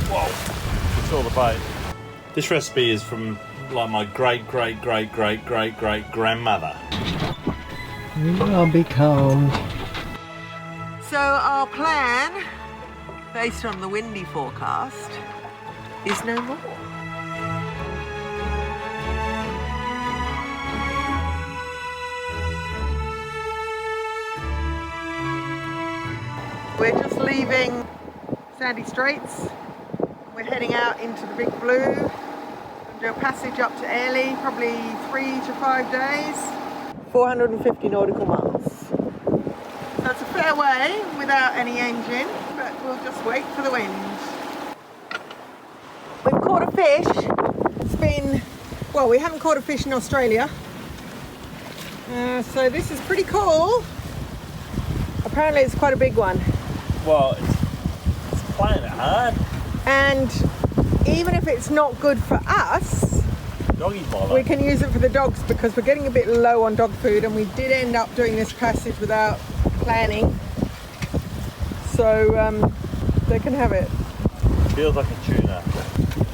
Whoa! You saw the boat. This recipe is from like my great grandmother. I'll be calm. So our plan, based on the windy forecast, is no more. We're just leaving Sandy Straits. We're heading out into the big blue. We'll do a passage up to Airlie, probably 3 to 5 days. 450 nautical miles. So it's a fair way without any engine, but we'll just wait for the wind. We've caught a fish. It's been, well, we haven't caught a fish in Australia. So this is pretty cool. Apparently it's quite a big one. Well, it's playing it hard. And even if it's not good for us, Doggies might we can use it for the dogs because we're getting a bit low on dog food, and we did end up doing this passage without planning. So they can have it. Feels like a tuna.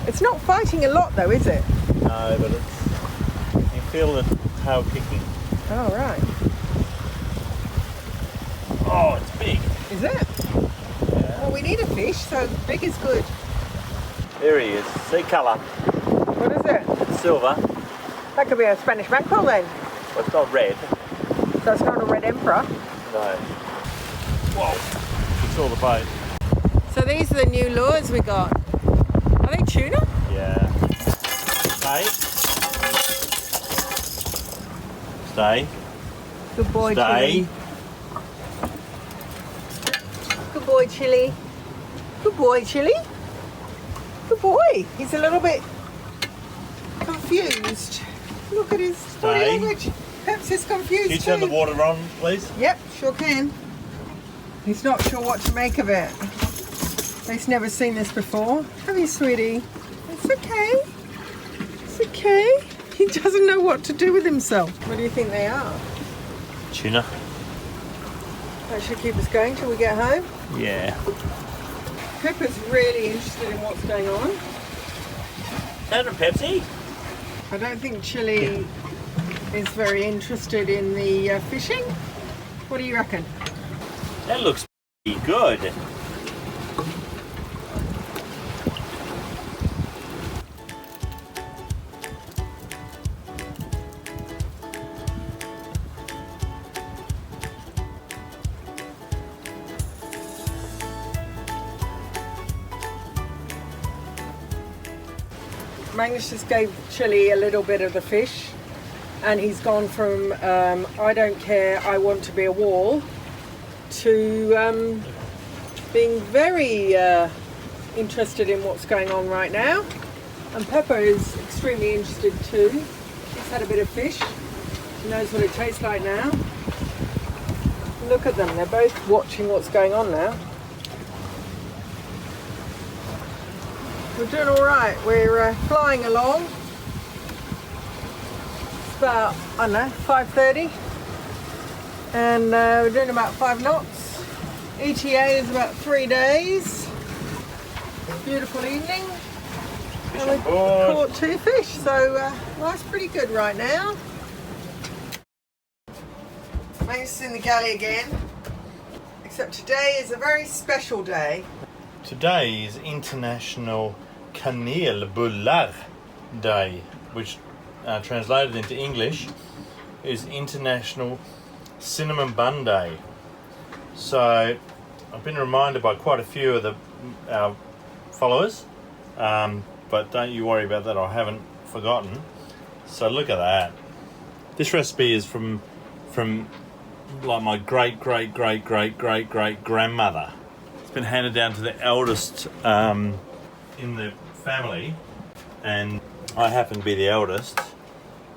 It's not fighting a lot though, is it? No, but it's, you feel the tail kicking. Oh, right. Oh, it's big. Is it? Yeah. Well, we need a fish, so big is good. There he is. See colour. What is it? It's silver. That could be a Spanish mackerel then. Well, it's not red. So it's not a red emperor. No. Whoa! You saw the boat. So these are the new lures we got. Are they tuna? Yeah. Stay. Stay. Good boy, Stay. Chili. Good boy, Chili. Good boy, Chili. Good boy. He's a little bit confused. Look at his body Stay. language. Perhaps he's confused Can you turn too. the water on, please? Yep, sure can. He's not sure what to make of it. He's never seen this before. Have you, sweetie? It's okay. It's okay. He doesn't know what to do with himself. What do you think they are? Tuna. That should keep us going till we get home. Yeah. Pepper's really interested in what's going on. That a Pepsi? I don't think Chili is very interested in the fishing. What do you reckon? That looks pretty good. Magnus just gave Chili a little bit of the fish, and he's gone from I don't care, I want to be a wall, to being very interested in what's going on right now. And Pepper is extremely interested too. She's had a bit of fish. She knows what it tastes like now. Look at them, they're both watching what's going on now. We're doing all right. We're flying along. It's about, I don't know, 5:30. And we're doing about 5 knots. ETA is about 3 days. Beautiful evening. Fish And on we board. caught 2 fish, so life's pretty good right now. Magnus is in the galley again. Except today is a very special day. Today is International Kanelbullar Day, which translated into English is International Cinnamon Bun Day. So I've been reminded by quite a few of our followers, but don't you worry about that, I haven't forgotten. So look at that. This recipe is from like my great grandmother. It's been handed down to the eldest in the family, and I happen to be the eldest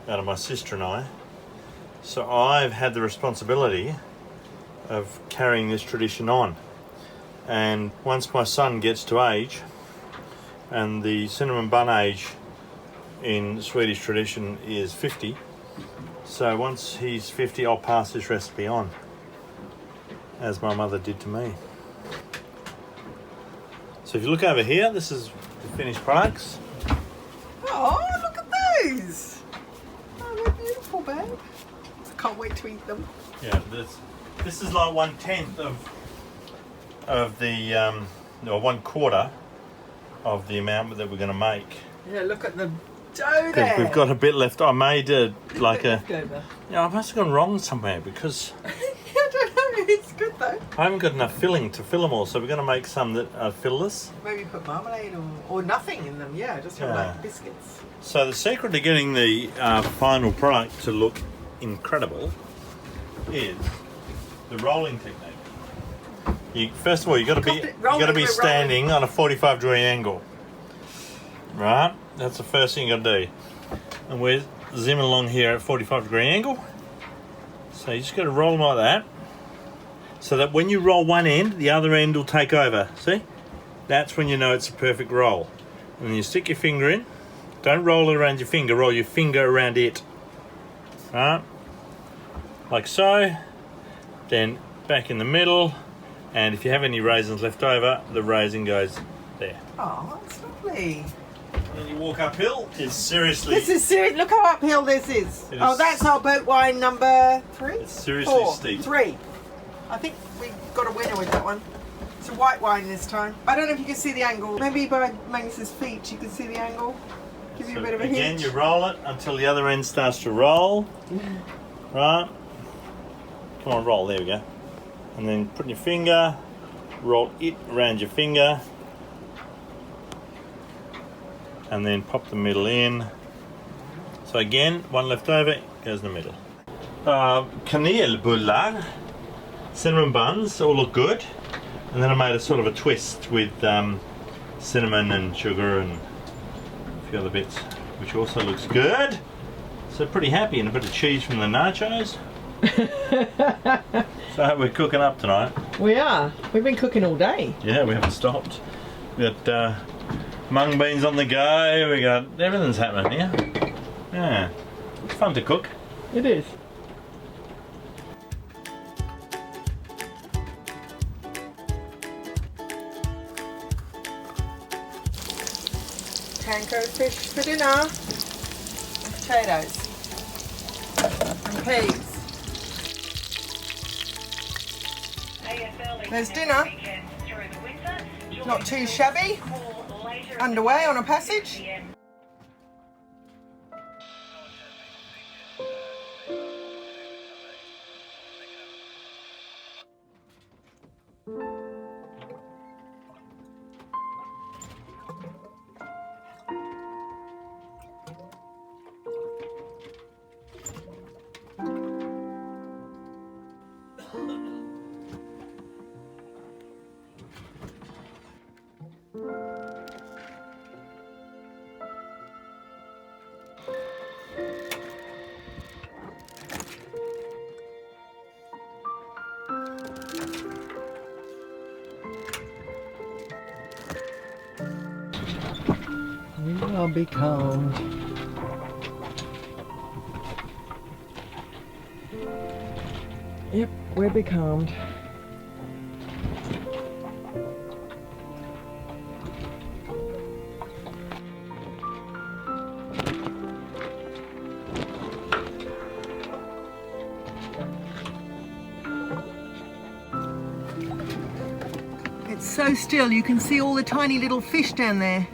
out of my sister and I. So I've had the responsibility of carrying this tradition on. And once my son gets to age, and the cinnamon bun age in Swedish tradition is 50, so once he's 50, I'll pass this recipe on, as my mother did to me. So So if you look over here, this is the finished products. Oh, look at those! Oh, they're beautiful, babe. I can't wait to eat them. Yeah, this is like 1/10 of the or 1/4 of the amount that we're going to make. Yeah, look at the dough there. We've got a bit left. I made like a. Leftover. Yeah, I must have gone wrong somewhere because I don't know. It's good though. I haven't got enough filling to fill them all. So we're going to make some that are fillless. Maybe put marmalade or nothing in them. Yeah, just have like biscuits. So the secret to getting the final product to look incredible is the rolling technique. First of all, you got to be standing on a 45-degree angle, right? That's the first thing you got to do. And we're zooming along here at 45-degree angle. So you just got to roll them like that, so that when you roll one end, the other end will take over. See? That's when you know it's a perfect roll. And then you stick your finger in. Don't roll it around your finger. Roll your finger around it. Right? Like so. Then back in the middle. And if you have any raisins left over, the raisin goes there. Oh, that's lovely. And you walk uphill. It's seriously... This is serious. Look how uphill this is. Oh, that's our boat wine number 3? It's seriously 4, steep. 3. I think we got a winner with that one. It's a white wine this time. I don't know if you can see the angle. Maybe by Magnus's feet you can see the angle. Give you a bit of a hint. Again, you roll it until the other end starts to roll. Right? Come on, roll. There we go. And then put your finger, roll it around your finger, and then pop the middle in. So again, one left over, goes in the middle. Kanelbullar, cinnamon buns, all look good. And then I made a sort of a twist with cinnamon and sugar and a few other bits, which also looks good. So pretty happy, and a bit of cheese from the nachos. So we're cooking up tonight. We are. We've been cooking all day. Yeah, we haven't stopped. We got mung beans on the go. We got everything's happening here. Yeah, it's fun to cook. It is. Panko fish for dinner. Potatoes and peas. There's dinner. Not too shabby. Underway on a passage. I'll be calmed. Yep, we're becalmed. It's so still, you can see all the tiny little fish down there.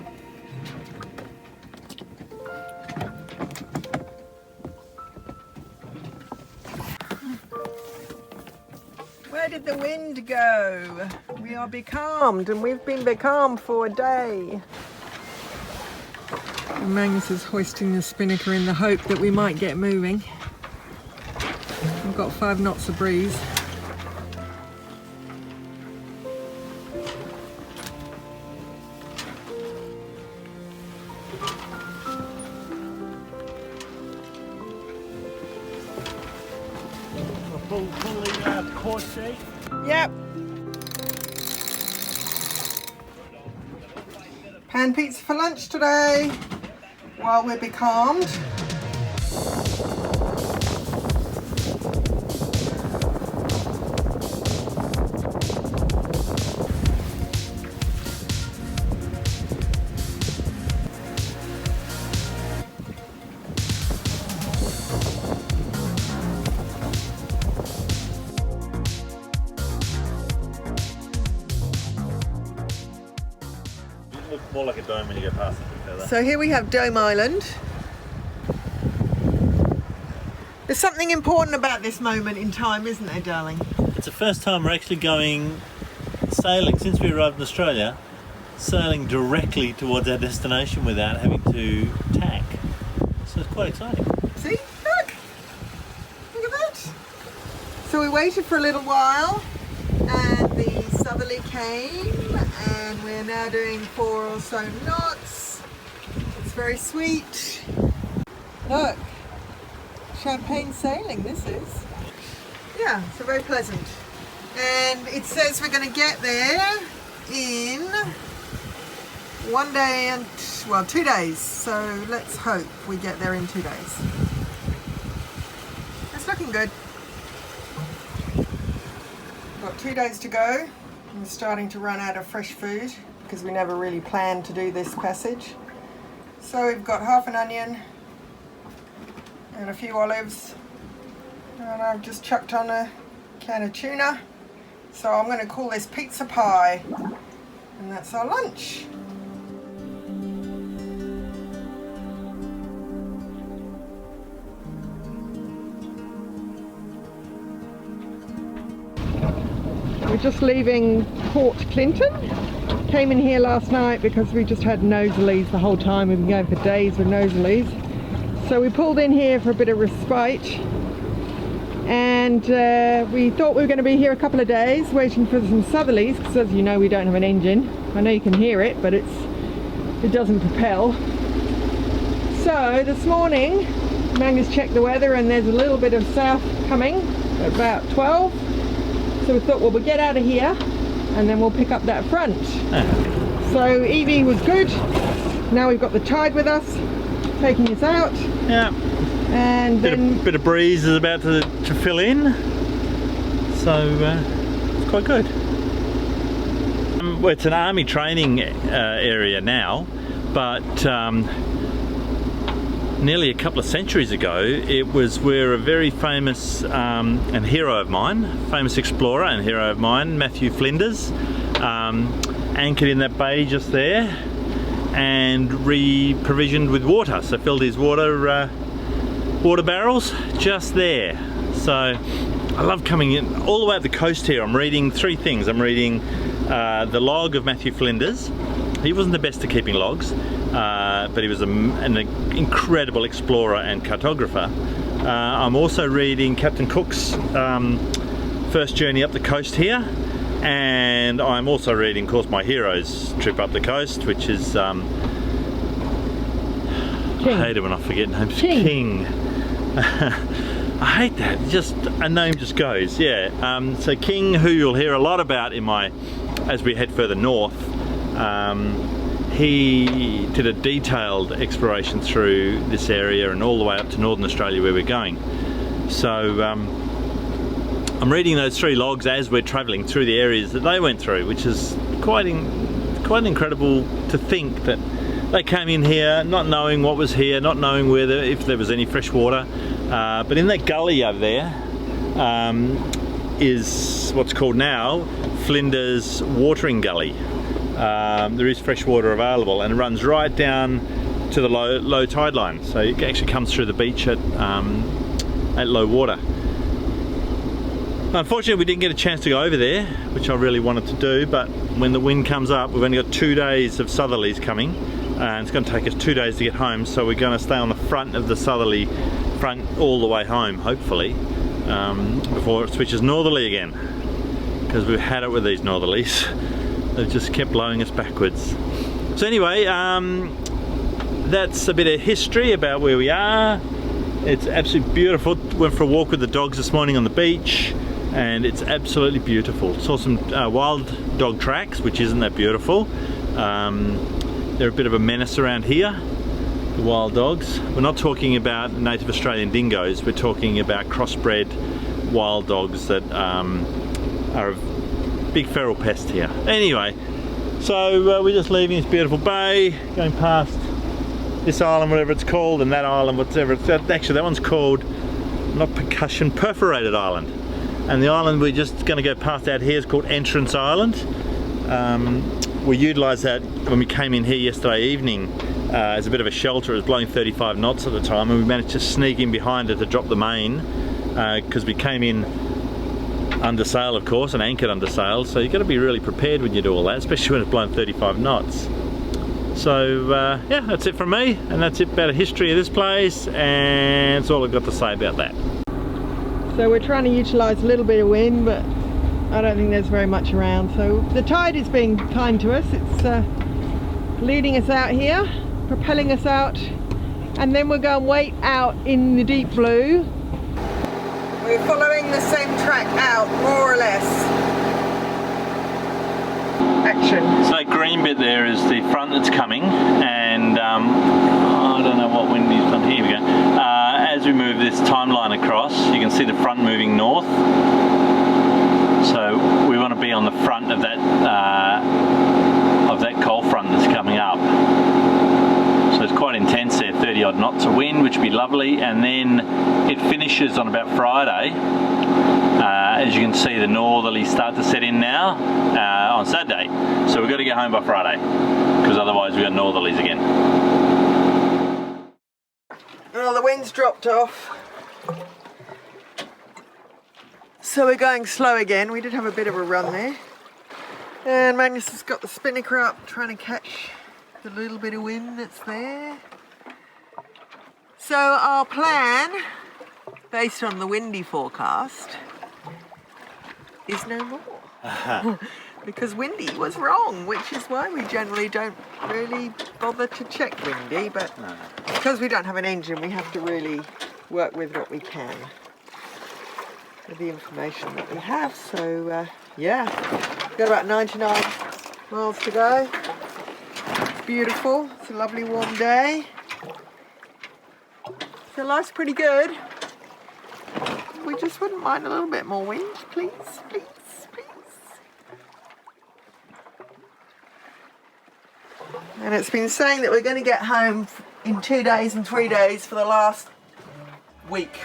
Where did the wind go? We are becalmed, and we've been becalmed for a day. And Magnus is hoisting the spinnaker in the hope that we might get moving. We've got 5 knots of breeze. Pull the course sheet. Yep. Pan pizza for lunch today while we're becalmed. look more like a dome when you go past it a bit further. So here we have Dome Island. There's something important about this moment in time, isn't there, darling? It's the first time we're actually going sailing since we arrived in Australia, sailing directly towards our destination without having to tack. So it's quite exciting. See? Look! Look at that! So we waited for a little while and the southerly came and we're now doing 4 or so knots. It's very sweet. Look! Champagne sailing this is. Yeah, so very pleasant. And it says we're going to get there in 1 day and, well, 2 days. So let's hope we get there in 2 days. It's looking good. Got 2 days to go. We're starting to run out of fresh food because we never really planned to do this passage. So we've got half an onion and a few olives. And I've just chucked on a can of tuna. So I'm going to call this pizza pie. And that's our lunch. We're just leaving Port Clinton. Came in here last night because we just had nosebleeds the whole time. We've been going for days with nosebleeds. So we pulled in here for a bit of respite. And we thought we were going to be here a couple of days waiting for some southerlies because, as you know, we don't have an engine. I know you can hear it, but it doesn't propel. So this morning Magnus checked the weather and there's a little bit of south coming at about 12. So we thought, well, we'll get out of here and then we'll pick up that front. So Evie was good. Now we've got the tide with us, taking us out. Yeah. And then bit of breeze is about to fill in. So it's quite good. Well, it's an army training area now, but nearly a couple of centuries ago, it was where a very famous and hero of mine, famous explorer and hero of mine, Matthew Flinders, anchored in that bay just there and re-provisioned with water. So filled his water barrels just there. So I love coming in all the way up the coast here. I'm reading 3 things. I'm reading the log of Matthew Flinders. He wasn't the best at keeping logs, but he was an incredible explorer and cartographer. I'm also reading Captain Cook's first journey up the coast here, and I'm also reading, of course, my hero's trip up the coast, which is I hate it when I forget names. King. I hate that. Just a name just goes. Yeah. So King, who you'll hear a lot about as we head further north. He did a detailed exploration through this area and all the way up to northern Australia where we're going. So I'm reading those 3 logs as we're travelling through the areas that they went through, which is quite incredible to think that they came in here not knowing what was here, not knowing if there was any fresh water. But in that gully over there is what's called now Flinders Watering Gully. There is fresh water available and it runs right down to the low tide line, so it actually comes through the beach at low water. Unfortunately, we didn't get a chance to go over there, which I really wanted to do, but when the wind comes up, we've only got 2 days of southerlies coming and it's going to take us 2 days to get home, so we're going to stay on the front of the southerly front all the way home, hopefully, before it switches northerly again, because we've had it with these northerlies. They've just kept blowing us backwards. So anyway, that's a bit of history about where we are. It's absolutely beautiful. Went for a walk with the dogs this morning on the beach and it's absolutely beautiful. Saw some wild dog tracks, which isn't that beautiful. They're a bit of a menace around here, the wild dogs. We're not talking about native Australian dingoes, we're talking about crossbred wild dogs that are a big feral pest here. Anyway, so we're just leaving this beautiful bay, going past this island, whatever it's called, and that island, whatever it's actually, that one's called, not Percussion, Perforated Island. And the island we're just going to go past out here is called Entrance Island. we utilised that when we came in here yesterday evening as a bit of a shelter. It was blowing 35 knots at the time, and we managed to sneak in behind it to drop the main because we came in under sail, of course, and anchored under sail. So you've got to be really prepared when you do all that, especially when it's blowing 35 knots. So yeah, that's it from me, and that's it about the history of this place, and that's all I've got to say about that. So we're trying to utilise a little bit of wind, but I don't think there's very much around. So the tide is being kind to us. It's leading us out here, propelling us out, and then we're going to wait out in the deep blue. We're following the same track out, more or less. Action. So that green bit there is the front that's coming, and I don't know what Wendy's done. Here we go. As we move this timeline across, you can see the front moving north. So we want to be on the front of that cold front that's coming up. So it's quite intense there, 30 odd knots of wind, which would be lovely, and then it finishes on about Friday. As you can see, the northerlies start to set in now on Saturday. So we've got to get home by Friday, because otherwise we've got northerlies again. Well, the wind's dropped off. So we're going slow again. We did have a bit of a run there. And Magnus has got the spinnaker up, trying to catch the little bit of wind that's there. So our plan, based on the windy forecast, is no more. Because windy was wrong, which is why we generally don't really bother to check windy, but because we don't have an engine, we have to really work with what we can, with the information that we have. So yeah, we've got about 99 miles to go. It's beautiful, it's a lovely warm day. So life's pretty good. We just wouldn't mind a little bit more wind, please, please, please. And it's been saying that we're going to get home in 2 days and 3 days for the last week.